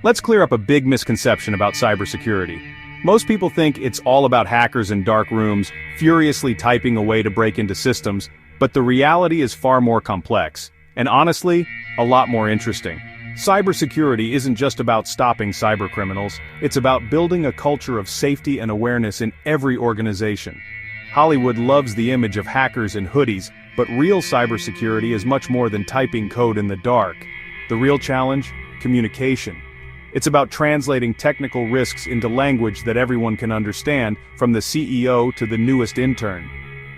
Let's clear up a big misconception about cybersecurity. Most people think it's all about hackers in dark rooms, furiously typing away to break into systems, but the reality is far more complex, and honestly, a lot more interesting. Cybersecurity isn't just about stopping cybercriminals, it's about building a culture of safety and awareness in every organization. Hollywood loves the image of hackers in hoodies, but real cybersecurity is much more than typing code in the dark. The real challenge? Communication. It's about translating technical risks into language that everyone can understand, from the CEO to the newest intern.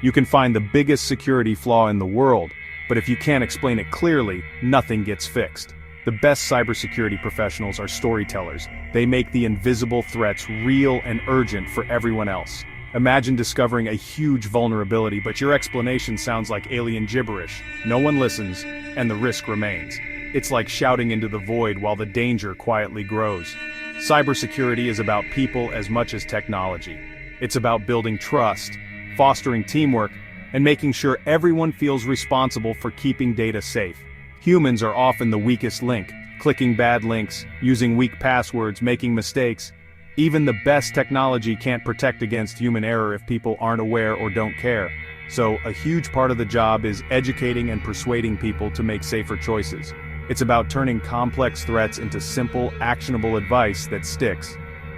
You can find the biggest security flaw in the world, but if you can't explain it clearly, nothing gets fixed. The best cybersecurity professionals are storytellers. They make the invisible threats real and urgent for everyone else. Imagine discovering a huge vulnerability, but your explanation sounds like alien gibberish. No one listens, and the risk remains. It's like shouting into the void while the danger quietly grows. Cybersecurity is about people as much as technology. It's about building trust, fostering teamwork, and making sure everyone feels responsible for keeping data safe. Humans are often the weakest link, clicking bad links, using weak passwords, making mistakes. Even the best technology can't protect against human error if people aren't aware or don't care. So, a huge part of the job is educating and persuading people to make safer choices. It's about turning complex threats into simple, actionable advice that sticks.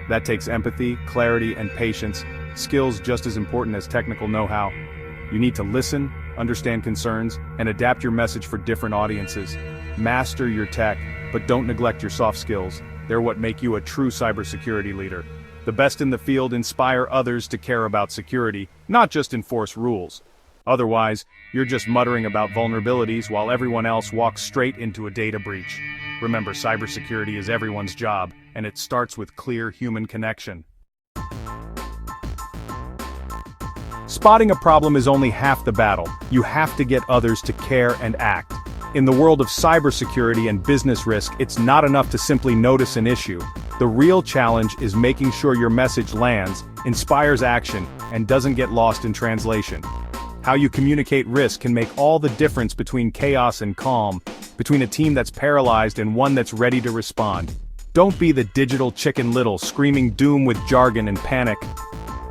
That takes empathy, clarity, and patience, skills just as important as technical know-how. You need to listen, understand concerns, and adapt your message for different audiences. Master your tech, but don't neglect your soft skills. They're what make you a true cybersecurity leader. The best in the field inspire others to care about security, not just enforce rules. Otherwise, you're just muttering about vulnerabilities while everyone else walks straight into a data breach. Remember, cybersecurity is everyone's job, and it starts with clear human connection. Spotting a problem is only half the battle. You have to get others to care and act. In the world of cybersecurity and business risk, it's not enough to simply notice an issue. The real challenge is making sure your message lands, inspires action, and doesn't get lost in translation. How you communicate risk can make all the difference between chaos and calm, between a team that's paralyzed and one that's ready to respond. Don't be the digital Chicken Little screaming doom with jargon and panic.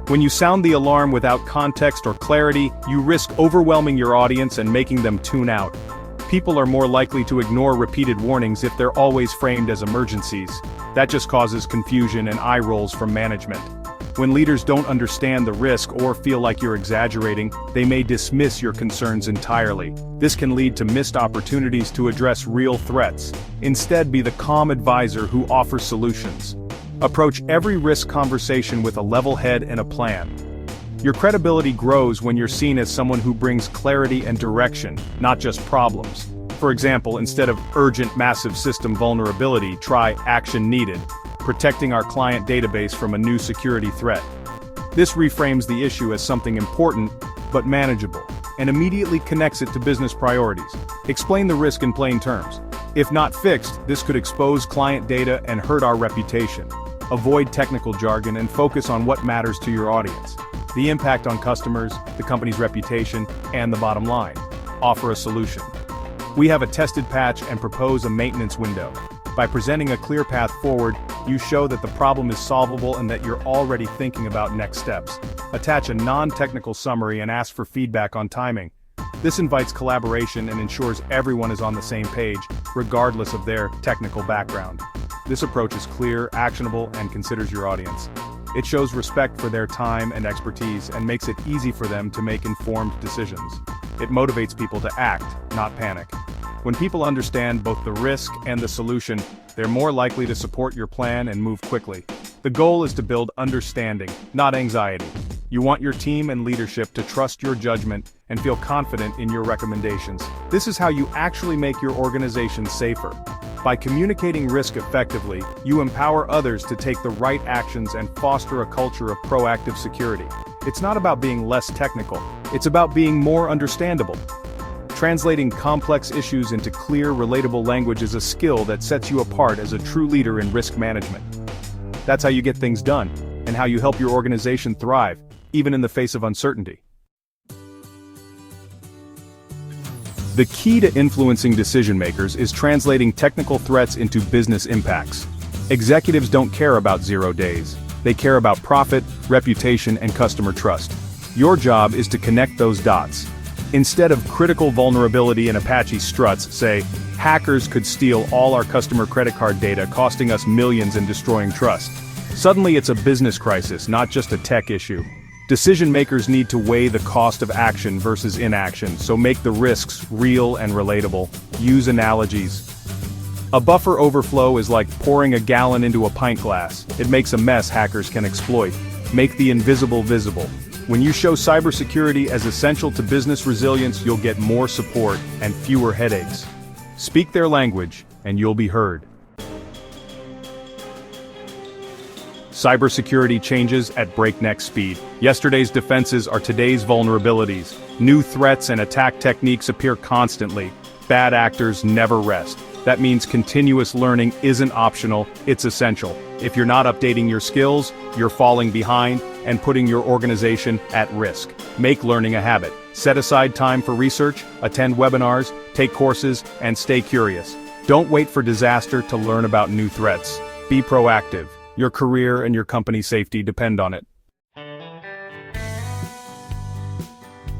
When you sound the alarm without context or clarity, you risk overwhelming your audience and making them tune out. People are more likely to ignore repeated warnings if they're always framed as emergencies. That just causes confusion and eye rolls from management. When leaders don't understand the risk or feel like you're exaggerating, they may dismiss your concerns entirely. This can lead to missed opportunities to address real threats. Instead, be the calm advisor who offers solutions. Approach every risk conversation with a level head and a plan. Your credibility grows when you're seen as someone who brings clarity and direction, not just problems. For example, instead of urgent massive system vulnerability, try action needed, protecting our client database from a new security threat. This reframes the issue as something important, but manageable, and immediately connects it to business priorities. Explain the risk in plain terms. If not fixed, this could expose client data and hurt our reputation. Avoid technical jargon and focus on what matters to your audience. The impact on customers, the company's reputation, and the bottom line. Offer a solution. We have a tested patch and propose a maintenance window. By presenting a clear path forward, you show that the problem is solvable and that you're already thinking about next steps. Attach a non-technical summary and ask for feedback on timing. This invites collaboration and ensures everyone is on the same page, regardless of their technical background. This approach is clear, actionable, and considers your audience. It shows respect for their time and expertise and makes it easy for them to make informed decisions. It motivates people to act, not panic. When people understand both the risk and the solution, they're more likely to support your plan and move quickly. The goal is to build understanding, not anxiety. You want your team and leadership to trust your judgment and feel confident in your recommendations. This is how you actually make your organization safer. By communicating risk effectively, you empower others to take the right actions and foster a culture of proactive security. It's not about being less technical, it's about being more understandable. Translating complex issues into clear, relatable language is a skill that sets you apart as a true leader in risk management. That's how you get things done, and how you help your organization thrive, even in the face of uncertainty. The key to influencing decision-makers is translating technical threats into business impacts. Executives don't care about 0 days. They care about profit, reputation, and customer trust. Your job is to connect those dots. Instead of critical vulnerability in Apache struts, say, hackers could steal all our customer credit card data, costing us millions and destroying trust. Suddenly it's a business crisis, not just a tech issue. Decision makers need to weigh the cost of action versus inaction, so make the risks real and relatable. Use analogies. A buffer overflow is like pouring a gallon into a pint glass. It makes a mess hackers can exploit. Make the invisible visible. When you show cybersecurity as essential to business resilience, you'll get more support and fewer headaches. Speak their language, and you'll be heard. Cybersecurity changes at breakneck speed. Yesterday's defenses are today's vulnerabilities. New threats and attack techniques appear constantly. Bad actors never rest. That means continuous learning isn't optional, it's essential. If you're not updating your skills, you're falling behind and putting your organization at risk. Make learning a habit. Set aside time for research, attend webinars, take courses, and stay curious. Don't wait for disaster to learn about new threats. Be proactive. Your career and your company's safety depend on it.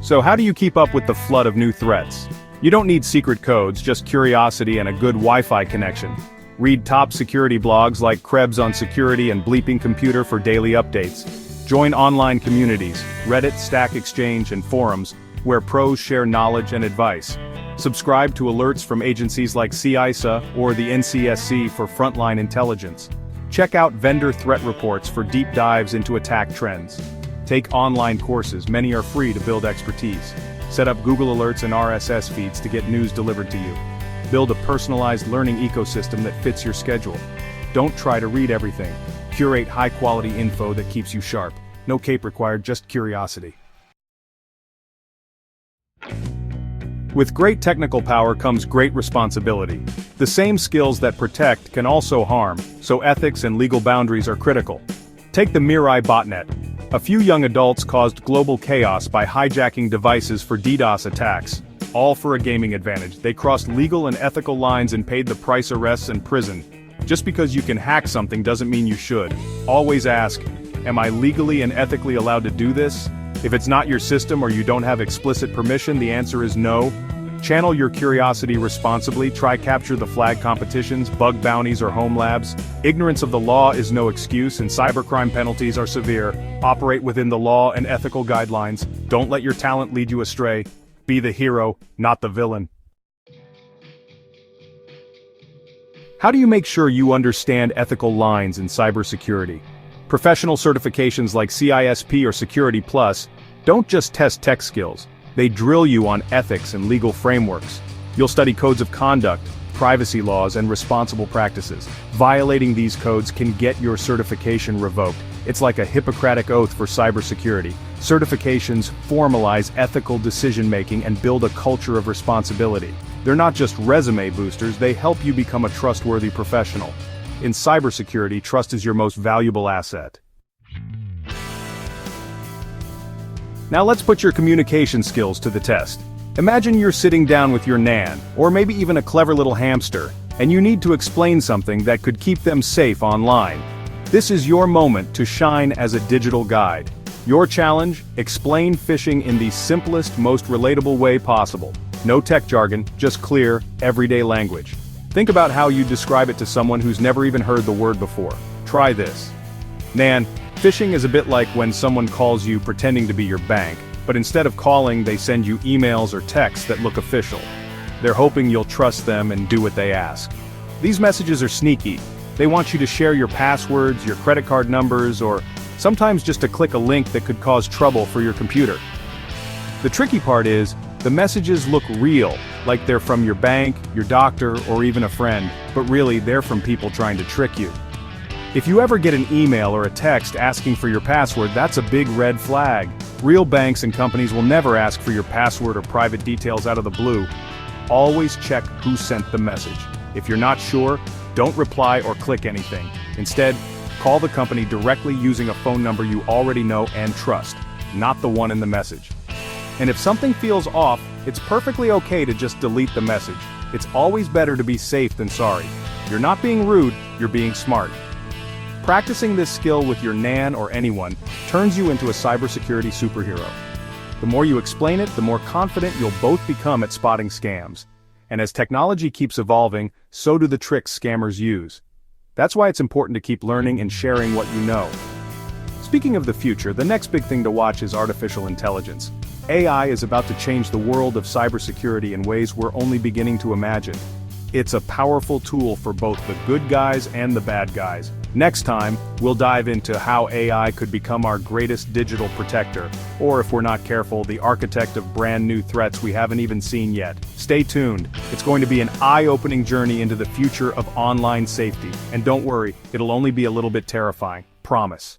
So how do you keep up with the flood of new threats? You don't need secret codes, just curiosity and a good Wi-Fi connection. Read top security blogs like Krebs on Security and Bleeping Computer for daily updates. Join online communities, Reddit, Stack Exchange, and forums, where pros share knowledge and advice. Subscribe to alerts from agencies like CISA or the NCSC for frontline intelligence. Check out vendor threat reports for deep dives into attack trends. Take online courses, many are free to build expertise. Set up Google Alerts and RSS feeds to get news delivered to you. Build a personalized learning ecosystem that fits your schedule. Don't try to read everything. Curate high-quality info that keeps you sharp. No cape required, just curiosity. With great technical power comes great responsibility. The same skills that protect can also harm, so ethics and legal boundaries are critical. Take the Mirai botnet. A few young adults caused global chaos by hijacking devices for DDoS attacks. All for a gaming advantage. They crossed legal and ethical lines and paid the price: arrests and prison. Just because you can hack something doesn't mean you should. Always ask, am I legally and ethically allowed to do this? If it's not your system or you don't have explicit permission, the answer is no. Channel your curiosity responsibly. Try capture the flag competitions, bug bounties, or home labs. Ignorance of the law is no excuse, and cybercrime penalties are severe. Operate within the law and ethical guidelines. Don't let your talent lead you astray. Be the hero, not the villain. How do you make sure you understand ethical lines in cybersecurity? Professional certifications like CISP or Security Plus don't just test tech skills. They drill you on ethics and legal frameworks. You'll study codes of conduct, privacy laws, and responsible practices. Violating these codes can get your certification revoked. It's like a Hippocratic oath for cybersecurity. Certifications formalize ethical decision-making and build a culture of responsibility. They're not just resume boosters, they help you become a trustworthy professional. In cybersecurity, trust is your most valuable asset. Now let's put your communication skills to the test. Imagine you're sitting down with your nan, or maybe even a clever little hamster, and you need to explain something that could keep them safe online. This is your moment to shine as a digital guide. Your challenge: explain phishing in the simplest, most relatable way possible. No tech jargon, just clear, everyday language. Think about how you describe it to someone who's never even heard the word before. Try this. Nan, phishing is a bit like when someone calls you pretending to be your bank, but instead of calling, they send you emails or texts that look official. They're hoping you'll trust them and do what they ask. These messages are sneaky. They want you to share your passwords, your credit card numbers, or sometimes just to click a link that could cause trouble for your computer. The tricky part is, the messages look real, like they're from your bank, your doctor, or even a friend, but really they're from people trying to trick you. If you ever get an email or a text asking for your password, that's a big red flag. Real banks and companies will never ask for your password or private details out of the blue. Always check who sent the message. If you're not sure, don't reply or click anything. Instead, call the company directly using a phone number you already know and trust, not the one in the message. And if something feels off, it's perfectly okay to just delete the message. It's always better to be safe than sorry. You're not being rude, you're being smart. Practicing this skill with your nan or anyone turns you into a cybersecurity superhero. The more you explain it, the more confident you'll both become at spotting scams. And as technology keeps evolving, so do the tricks scammers use. That's why it's important to keep learning and sharing what you know. Speaking of the future, the next big thing to watch is artificial intelligence. AI is about to change the world of cybersecurity in ways we're only beginning to imagine. It's a powerful tool for both the good guys and the bad guys. Next time, we'll dive into how AI could become our greatest digital protector, or if we're not careful, the architect of brand new threats we haven't even seen yet. Stay tuned. It's going to be an eye-opening journey into the future of online safety. And don't worry, it'll only be a little bit terrifying. Promise.